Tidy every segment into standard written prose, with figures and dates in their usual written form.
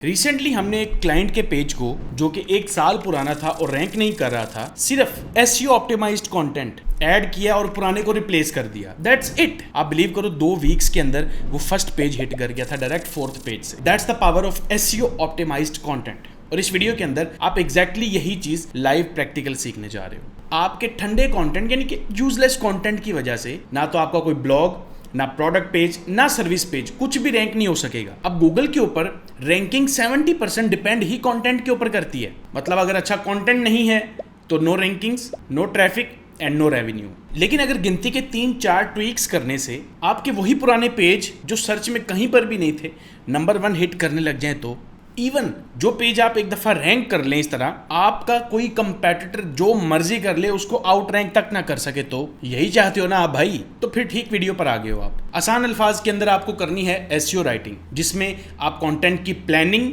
Recently हमने एक client के पेज को जो कि 1 साल पुराना था और रैंक नहीं कर रहा था, सिर्फ एसईओ ऑप्टिमाइज्ड कंटेंट ऐड किया और पुराने को रिप्लेस कर दिया। That's it. आप बिलीव करो 2 वीक्स के अंदर वो फर्स्ट पेज हिट कर गया था डायरेक्ट 4th पेज से। That's the power of SEO optimised content. और इस वीडियो के अंदर आप एग्जैक्टली यही चीज लाइव प्रैक्टिकल सीखने जा रहे हो। आपके ठंडे कंटेंट यानी कि यूजलेस कंटेंट की वजह से ना तो आपका कोई ब्लॉग, ना प्रोडक्ट पेज, ना सर्विस पेज, कुछ भी रैंक नहीं हो सकेगा। अब गूगल के ऊपर रैंकिंग 70% डिपेंड ही कंटेंट के ऊपर करती है। मतलब अगर अच्छा कंटेंट नहीं है तो no rankings, no traffic and no revenue. लेकिन अगर गिनती के 3-4 ट्वीक्स करने से आपके वही पुराने पेज जो सर्च में कहीं पर भी नहीं थे नंबर 1 हिट करने लग जाए, तो इवन जो पेज आप एक दफा रैंक कर लें इस तरह, आपका कोई कंपेटिटर जो मर्जी कर ले उसको आउट रैंक तक ना कर सके, तो यही चाहते हो ना आप भाई, तो फिर ठीक वीडियो पर आ गए हो आप। आसान अल्फाज के अंदर आपको करनी है एसईओ राइटिंग, जिसमें आप कंटेंट की प्लानिंग,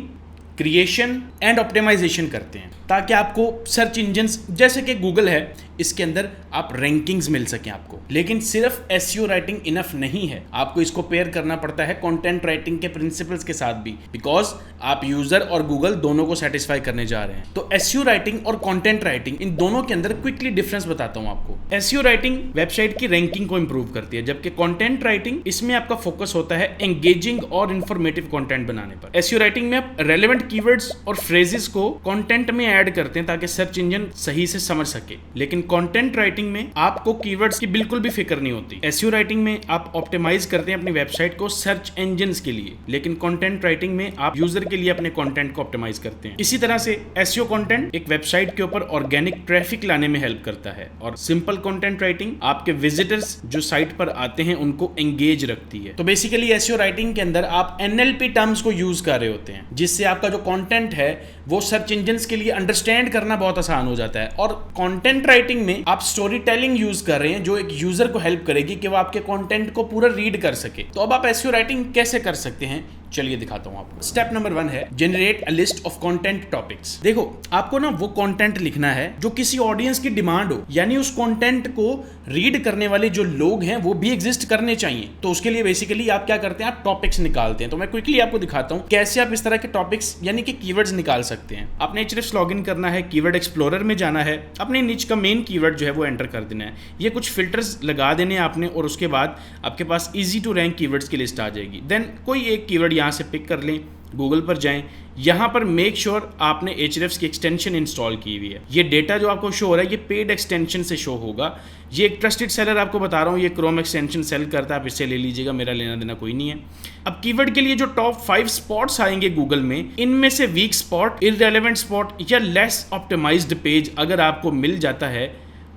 क्रिएशन एंड ऑप्टिमाइजेशन करते हैं ताकि आपको सर्च इंजन्स जैसे कि गूगल है इसके अंदर आप रैंकिंग्स मिल सकें आपको। लेकिन सिर्फ एसईओ राइटिंग इनफ नहीं है, आपको इसको पेयर करना पड़ता है कंटेंट राइटिंग के प्रिंसिपल्स के साथ भी, बिकॉज आप यूजर और गूगल दोनों को सेटिस्फाई करने जा रहे हैं। तो एसईओ राइटिंग और कंटेंट राइटिंग, इन दोनों के अंदर क्विकली डिफरेंस बताता हूं आपको। एसईओ राइटिंग वेबसाइट की रैंकिंग को इंप्रूव करती है, जबकि कंटेंट राइटिंग इसमें आपका फोकस होता है एंगेजिंग और इंफॉर्मेटिव कंटेंट बनाने पर। एसईओ राइटिंग में आप रेलेवेंट कीवर्ड्स और फ्रेजेस को कंटेंट में ऐड करते हैं ताकि सर्च इंजन सही से समझ सके। लेकिन कंटेंट राइटिंग में आपको कीवर्ड्स की बिल्कुल भी फिक्र नहीं होती। एसईओ राइटिंग में आप ऑप्टिमाइज करते हैं अपनी वेबसाइट को सर्च इंजन्स के लिए, लेकिन कंटेंट राइटिंग में आप यूजर के लिए अपने कंटेंट को ऑप्टिमाइज करते हैं। इसी तरह से एसईओ कंटेंट एक वेबसाइट के ऊपर ऑर्गेनिक ट्रैफिक लाने में हेल्प करता है, और सिंपल कंटेंट राइटिंग आपके विजिटर्स जो साइट पर आते हैं उनको एंगेज रखती है। तो बेसिकली एसईओ राइटिंग के अंदर आप एनएलपी टर्म्स को यूज कर रहे होते हैं, जिससे आपका जो कंटेंट है वो सर्च इंजन्स के लिए अंडरस्टैंड करना बहुत आसान हो जाता है। और कंटेंट राइटिंग में आप स्टोरी टेलिंग यूज कर रहे हैं जो एक यूजर को हेल्प करेगी कि वो आपके कंटेंट को पूरा रीड कर सके। तो अब आप एसईओ राइटिंग कैसे कर सकते हैं, चलिए दिखाता हूं आपको। स्टेप नंबर 1 है generate a list of content topics. देखो, आपको ना वो कंटेंट लिखना है जो किसी ऑडियंस की डिमांड हो, यानी उस कंटेंट को रीड करने वाले जो लोग हैं वो भी एग्जिस्ट करने चाहिए। तो उसके लिए बेसिकली आप क्या करते हैं, आप टॉपिक्स निकालते हैं। तो मैं क्विकली आपको दिखाता हूं कैसे आप इस तरह के टॉपिक्स यानी कि कीवर्ड्स निकाल सकते हैं। आपने Ahrefs लॉगिन करना है, कीवर्ड एक्सप्लोरर में जाना है, अपने निच का मेन कीवर्ड जो है वो एंटर कर देना है। ये कुछ फिल्टर्स लगा देने हैं आपने, और उसके बाद आपके पास इजी टू रैंक कीवर्ड्स की लिस्ट आ जाएगी। देन कोई एक कीवर्ड यहाँ से पिक कर लें, गूगल पर जाएं, यहाँ पर मेक श्योर आपने Ahrefs की एक्सटेंशन इंस्टॉल की हुई है। ये डेटा जो आपको शो हो रहा है ये पेड एक्सटेंशन से शो होगा। ये एक ट्रस्टेड सेलर आपको बता रहा हूँ, ये क्रोम एक्सटेंशन सेल करता है, आप इससे ले लीजिएगा, मेरा लेना देना कोई नहीं है। अब कीवर्ड के लिए जो टॉप 5 स्पॉट्स आएंगे गूगल में, इनमें से वीक स्पॉट, इररेलेवेंट स्पॉट या लेस ऑप्टिमाइज्ड पेज अगर आपको मिल जाता है,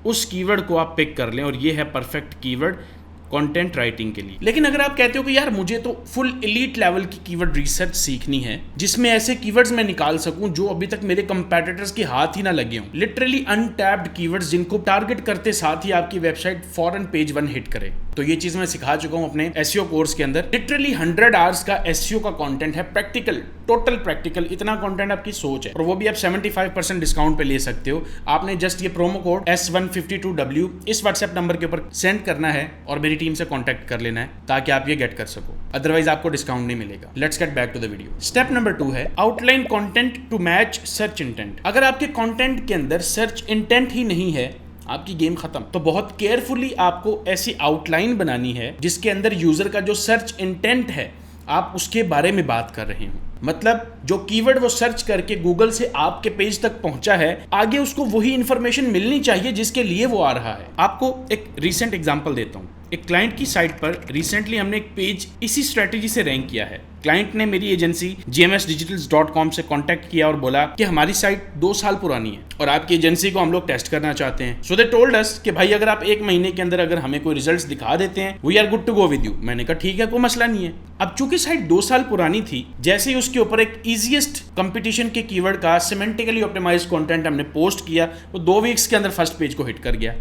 उस कीवर्ड को आप पिक कर लें, और ये है परफेक्ट कीवर्ड कंटेंट राइटिंग के लिए। लेकिन अगर आप कहते हो कि यार मुझे तो फुल एलीट लेवल की कीवर्ड रिसर्च सीखनी है जिसमें ऐसे कीवर्ड्स मैं निकाल सकूं जो अभी तक मेरे कंपेटिटर्स के हाथ ही ना लगे हों, लिटरली अनटैप्ड कीवर्ड्स जिनको टारगेट करते साथ ही आपकी वेबसाइट फॉरन पेज 1 हिट करे, तो ये चीज मैं सिखा चुका हूं अपने एसईओ कोर्स के अंदर। लिटरली 100 आवर्स का एसईओ का कंटेंट है, प्रैक्टिकल, टोटल प्रैक्टिकल। इतना कंटेंट आपकी सोच है, और वो भी आप 75% डिस्काउंट पे ले सकते हो। आपने जस्ट ये प्रोमो कोड S152W इस व्हाट्सएप नंबर के ऊपर सेंड करना है और मेरी टीम से कांटेक्ट कर लेना है ताकि आप ये गेट कर सको, अदरवाइज आपको डिस्काउंट नहीं मिलेगा। Let's get back to the video. Step number 2 है outline content to match search intent. अगर आपके कंटेंट के अंदर सर्च इंटेंट ही नहीं है, आपकी गेम खत्म। तो बहुत केयरफुली आपको ऐसी आउटलाइन बनानी है जिसके अंदर यूजर का जो सर्च इंटेंट है आप उसके बारे में बात कर रहे हो। मतलब जो कीवर्ड वो सर्च करके गूगल से आपके पेज तक पहुंचा है, आगे उसको वही इंफॉर्मेशन मिलनी चाहिए जिसके लिए वो आ रहा है। आपको एक रीसेंट एग्जांपल देता हूं। एक क्लाइंट की साइट पर रिसेंटली हमने एक पेज इसी स्ट्रेटेजी से रैंक किया है। क्लाइंट ने मेरी एजेंसी gmsdigitals.com से कांटेक्ट किया और बोला कि हमारी साइट 2 साल पुरानी है और आपकी एजेंसी को हम लोग टेस्ट करना चाहते हैं। सो दे टोल्ड अस कि भाई अगर आप 1 महीने के अंदर अगर हमें कोई रिजल्ट्स दिखा देते हैं, we are good to go with you. मैंने कहा ठीक है, कोई मसला नहीं है। अब चूंकि साइट 2 साल पुरानी थी, जैसे ही उसके ऊपर एक इजीएस्ट कंपटीशन के कीवर्ड का सिमेंटिकली ऑप्टिमाइज्ड कंटेंट हमने पोस्ट किया, वो 2 वीक्स के अंदर फर्स्ट पेज को हिट कर गया।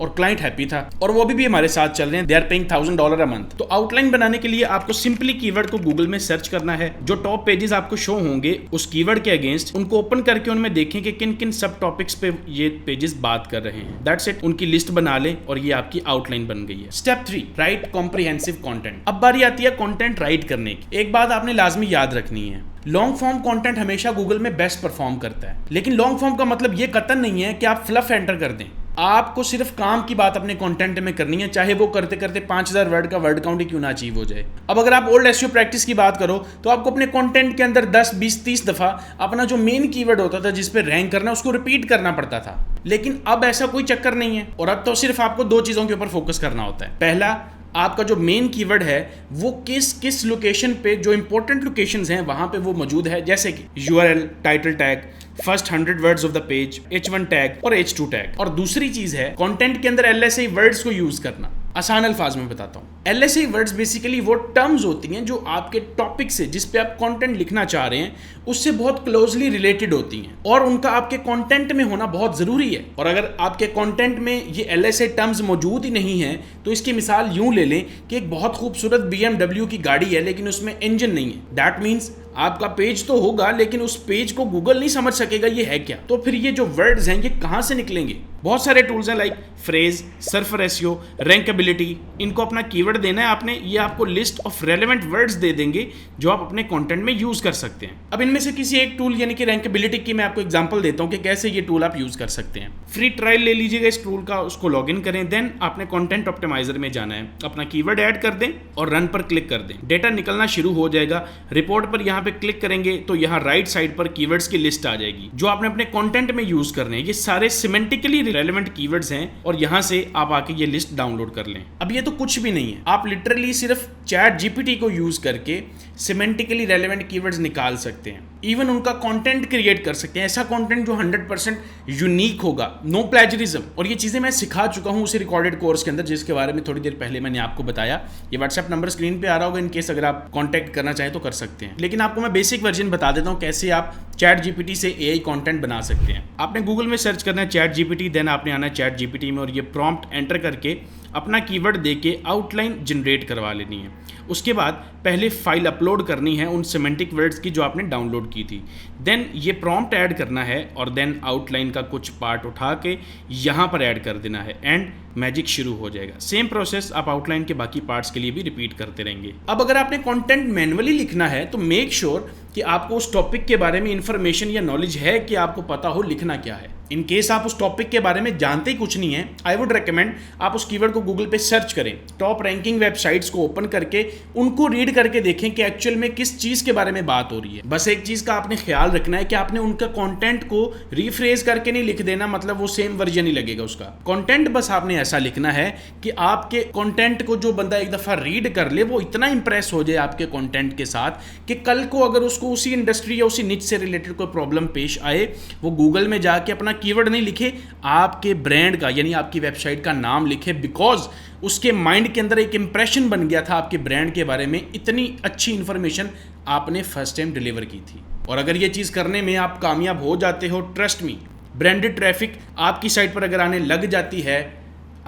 और क्लाइंट हैप्पी था और वो भी हमारे साथ चल रहे हैं, they are paying $1000 a month. तो आउटलाइन बनाने के लिए आपको सिंपली कीवर्ड को गूगल में सर्च करना है, जो टॉप पेजेस आपको शो होंगे उस कीवर्ड के अगेंस्ट उनको ओपन करके उनमें देखें कि किन किन सब टॉपिक्स पे ये पेजेस बात कर रहे हैं। दैट्स इट, उनकी लिस्ट बना लें और ये आपकी आउटलाइन बन गई है। Step 3, right comprehensive content. अब बारी आती है कंटेंट राइट करने की। एक बात आपने लाजमी याद रखनी है, लॉन्ग फॉर्म कंटेंट हमेशा गूगल में बेस्ट परफॉर्म करता है, लेकिन लॉन्ग फॉर्म का मतलब ये कतई नहीं है कि आप फ्लफ एंटर कर दें। आपको सिर्फ काम की बात अपने कंटेंट में करनी है, चाहे वो करते करते 5000 वर्ड का वर्ड काउंट ही क्यों ना अचीव हो जाए। अब अगर आप ओल्ड एसईओ प्रैक्टिस की बात करो तो आपको अपने कंटेंट के अंदर 10, 20, 30 दफा अपना जो मेन कीवर्ड होता था जिस पे रैंक करना उसको रिपीट करना पड़ता था, लेकिन अब ऐसा कोई चक्कर नहीं है। और अब तो सिर्फ आपको 2 चीजों के ऊपर फोकस करना होता है। पहला, आपका जो मेन कीवर्ड है वो किस किस लोकेशन पे, जो इंपॉर्टेंट लोकेशंस हैं वहां पे वो मौजूद है, जैसे कि URL, title tag, first 100 words of the page, H1 tag और H2 टैग। और दूसरी चीज है कंटेंट के अंदर LSA वर्ड्स को यूज करना। आसान अल्फाज में बताता हूं, LSA वर्ड्स बेसिकली वो टर्म्स होती हैं जो आपके टॉपिक से, जिस पे आप कंटेंट लिखना चाह रहे हैं, उससे बहुत क्लोजली रिलेटेड होती हैं और उनका आपके कंटेंट में होना बहुत जरूरी है। और अगर आपके कंटेंट में ये LSA टर्म्स मौजूद ही नहीं है तो इसकी मिसाल यूं ले लें कि एक बहुत खूबसूरत BMW की गाड़ी है लेकिन उसमें इंजन नहीं है। दैट मीन्स आपका पेज तो होगा लेकिन उस पेज को गूगल नहीं समझ सकेगा ये है क्या। तो फिर ये जो वर्ड्स हैं ये कहां से निकलेंगे? बहुत सारे टूल्स हैं लाइक फ्रेज, सर्फ रेशियो, रैंकेबिलिटी। इनको अपना कीवर्ड देना है आपने, ये आपको लिस्ट ऑफ रेलेवेंट वर्ड्स दे देंगे जो आप अपने कंटेंट में यूज कर सकते हैं। अब इनमें से किसी एक टूल यानी कि रैंकेबिलिटी की मैं आपको एग्जांपल देता हूं कि कैसे ये टूल आप यूज कर सकते हैं। फ्री ट्रायल ले लीजिएगा इस टूल का, उसको लॉग इन करें, देन आपने कंटेंट ऑप्टिमाइजर में जाना है, अपना कीवर्ड ऐड कर दें और रन पर क्लिक कर दें। डेटा निकलना शुरू हो जाएगा। रिपोर्ट पर यहाँ पे क्लिक करेंगे तो यहाँ राइट साइड पर कीवर्ड्स की लिस्ट आ जाएगी जो आपने अपने कंटेंट में यूज करने हैं। ये सारे सिमेंटिकली रेलेवेंट कीवर्ड्स हैं और यहाँ से आप आके ये लिस्ट डाउनलोड कर लें। अब ये तो कुछ भी नहीं है, आप लिटरली सिर्फ चैट GPT को यूज करके सिमेंटिकली रेलेवेंट कीवर्ड्स निकाल सकते हैं, इवन उनका कंटेंट क्रिएट कर सकते हैं, ऐसा कंटेंट जो 100% यूनिक होगा, नो प्लेजरिज्म। और ये चीजें मैं सिखा चुका हूं उसी रिकॉर्डेड कोर्स के अंदर जिसके बारे में थोड़ी देर पहले मैंने आपको बताया। ये व्हाट्सएप नंबर स्क्रीन पे आ रहा होगा, इन केस अगर आप कांटेक्ट करना चाहें तो कर सकते हैं। लेकिन आपको मैं बेसिक वर्जन बता देता हूं कैसे आप चैट GPT से AI कंटेंट बना सकते हैं। आपने गूगल में सर्च करना है चैट GPT, देन आपने आना है चैट GPT में और ये प्रॉम्प्ट एंटर करके अपना कीवर्ड देके आउटलाइन जनरेट करवा लेनी है। उसके बाद पहले फाइल अपलोड करनी है उन सिमेंटिक वर्ड्स की जो आपने डाउनलोड की थी, देन ये प्रॉम्प्ट ऐड करना है और देन आउटलाइन का कुछ पार्ट उठा के यहाँ पर ऐड कर देना है एंड मैजिक शुरू हो जाएगा। सेम प्रोसेस आप आउटलाइन के बाकी पार्ट्स के लिए भी रिपीट करते रहेंगे। अब अगर आपने कंटेंट मैन्युअली लिखना है तो मेक श्योर कि आपको उस टॉपिक के बारे में इंफॉर्मेशन या नॉलेज है कि आपको पता हो लिखना क्या है। इन केस आप उस टॉपिक के बारे में जानते ही कुछ नहीं है, आई वुड रेकमेंड आप उस कीवर्ड को गूगल पे सर्च करें, टॉप रैंकिंग वेबसाइट्स को ओपन करके उनको रीड करके देखें कि एक्चुअल में किस चीज के बारे में बात हो रही है। बस एक चीज का आपने ख्याल रखना है कि आपने उनका कंटेंट को रिफ्रेज करके नहीं लिख देना, मतलब वो सेम वर्जन ही लगेगा उसका कंटेंट। बस आपने ऐसा लिखना है कि आपके कंटेंट को जो बंदा एक दफा रीड कर ले वो इतना इंप्रेस हो जाए आपके कंटेंट के साथ कि कल को अगर उसको उसी इंडस्ट्री या उसी निच से रिलेटेड कोई प्रॉब्लम पेश आए, वो गूगल में जाके अपना कीवर्ड नहीं लिखे, आपके ब्रांड का यानी आपकी वेबसाइट का नाम लिखे, बिकॉज उसके माइंड के अंदर एक इंप्रेशन बन गया था आपके ब्रांड के बारे में, इतनी अच्छी इंफॉर्मेशन आपने फर्स्ट टाइम डिलीवर की थी। और अगर ये चीज़ करने में आप कामयाब हो जाते हो, ट्रस्ट मी, ब्रांडेड ट्रैफिक आपकी साइट पर अगर आने लग जाती है,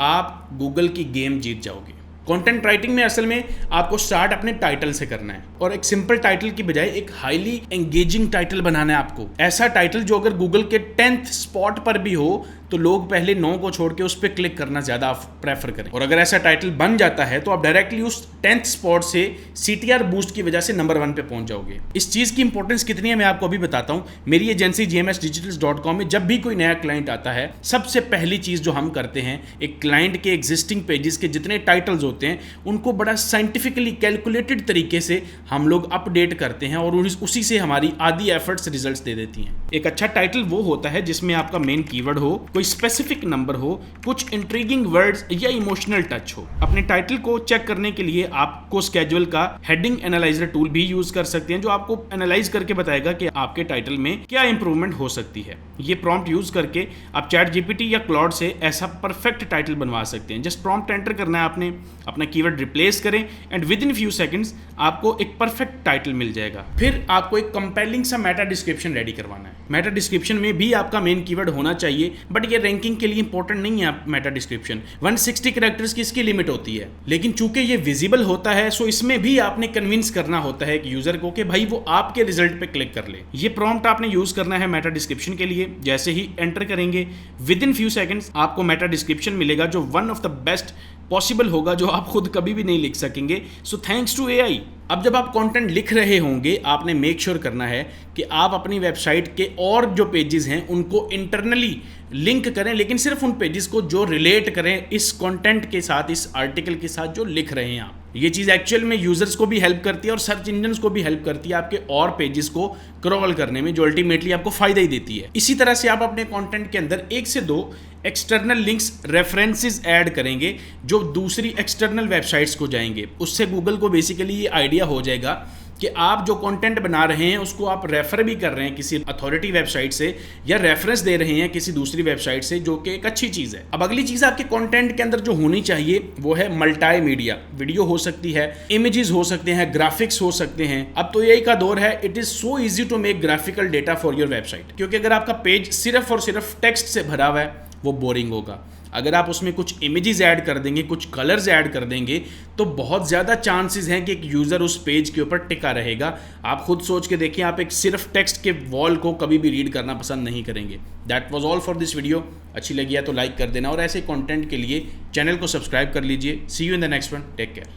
आप गूगल की गेम जीत जाओगे। कंटेंट राइटिंग में असल में आपको स्टार्ट अपने टाइटल से करना है और एक सिंपल टाइटल की बजाय एक हाईली एंगेजिंग टाइटल बनाना है आपको। ऐसा टाइटल जो अगर गूगल के 10th स्पॉट पर भी हो तो लोग पहले 9 को छोड़ के उस पर क्लिक करना ज़्यादा प्रेफर करें। और अगर ऐसा टाइटल बन जाता है तो आप डायरेक्टली उस 10th स्पॉट से CTR बूस्ट की वजह से नंबर 1 पे पहुंच जाओगे। इस चीज़ की इंपॉर्टेंस कितनी है मैं आपको अभी बताता हूँ। मेरी एजेंसी gmsdigitals.com में जब भी कोई नया क्लाइंट आता है, सबसे पहली चीज़ जो हम करते हैं, एक क्लाइंट के एग्जिस्टिंग पेजेस के जितने टाइटल्स होते हैं उनको बड़ा साइंटिफिकली कैलकुलेटेड तरीके से हम लोग अपडेट करते हैं और उसी से हमारी आधी एफर्ट्स रिजल्ट्स दे देती हैं। एक अच्छा टाइटल वो होता है जिसमें आपका मेन कीवर्ड हो, कोई स्पेसिफिक नंबर हो, कुछ इंट्रीगिंग वर्ड्स या इमोशनल टच हो। अपने टाइटल को चेक करने के लिए आपको स्केजुअल का हेडिंग एनालाइजर टूल भी यूज कर सकते हैं जो आपको एनालाइज करके बताएगा कि आपके टाइटल में क्या इंप्रूवमेंट हो सकती है। ये प्रॉम्प्ट यूज करके आप चैट GPT या क्लॉड से ऐसा परफेक्ट टाइटल बनवा सकते हैं। जस्ट प्रॉम्प्ट एंटर करना है आपने, अपना कीवर्ड रिप्लेस करें and with in few seconds आपको एक परफेक्ट टाइटल मिल जाएगा। फिर आपको एक कंपेलिंग सा मेटा डिस्क्रिप्शन रेडी करवाना है। मेटा डिस्क्रिप्शन में भी आपका मेन कीवर्ड होना चाहिए, बट ये रैंकिंग के लिए इंपॉर्टेंट नहीं है मेटा डिस्क्रिप्शन। 160 कैरेक्टर्स की इसकी लिमिट होती है, लेकिन चूंकि ये विजिबल होता है सो इसमें भी आपने कन्विंस करना होता है कि यूजर को कि भाई वो आपके रिजल्ट पे क्लिक कर ले। ये प्रॉम्प्ट आपने यूज करना है मेटा डिस्क्रिप्शन के लिए। जैसे ही एंटर करेंगे विद इन फ्यू सेकंड्स आपको मेटा डिस्क्रिप्शन मिलेगा, जो one of the best possible होगा, जो आप खुद कभी भी नहीं लिख सकेंगे। So thanks to AI. अब जब आप कंटेंट लिख रहे होंगे आपने मेक श्योर करना है कि आप अपनी वेबसाइट के और जो पेजेस हैं उनको इंटरनली लिंक करें, लेकिन सिर्फ उन पेजेस को जो रिलेट करें इस कंटेंट के साथ, इस आर्टिकल के साथ जो लिख रहे हैं आप। ये चीज़ एक्चुअल में यूजर्स को भी हेल्प करती है और सर्च इंजन्स को भी हेल्प करती है आपके और पेजेस को क्रॉल करने में, जो अल्टीमेटली आपको फायदा ही देती है। इसी तरह से आप अपने कंटेंट के अंदर 1 से 2 एक्सटर्नल लिंक्स रेफरेंसेस ऐड करेंगे जो दूसरी एक्सटर्नल वेबसाइट्स को जाएंगे। उससे गूगल को बेसिकली ये आइडिया हो जाएगा कि आप जो कंटेंट बना रहे हैं उसको आप रेफर भी कर रहे हैं किसी अथॉरिटी वेबसाइट से, या रेफरेंस दे रहे हैं किसी दूसरी वेबसाइट से, जो कि एक अच्छी चीज़ है। अब अगली चीज़ आपके कंटेंट के अंदर जो होनी चाहिए वो है मल्टी मीडिया। वीडियो हो सकती है, इमेजेस हो सकते हैं, ग्राफिक्स हो सकते हैं। अब तो यही का दौर है, it is so easy to make graphical data for your website, क्योंकि अगर आपका पेज सिर्फ और सिर्फ टेक्स्ट से भरा हुआ है वो बोरिंग होगा। अगर आप उसमें कुछ इमेजेस ऐड कर देंगे, कुछ कलर्स ऐड कर देंगे, तो बहुत ज़्यादा चांसेस हैं कि एक यूज़र उस पेज के ऊपर टिका रहेगा। आप खुद सोच के देखिए, आप एक सिर्फ टेक्स्ट के वॉल को कभी भी रीड करना पसंद नहीं करेंगे। That was all for this video. अच्छी लगी है तो लाइक कर देना और ऐसे कंटेंट के लिए चैनल को सब्सक्राइब कर लीजिए। See you in the next one. Take care.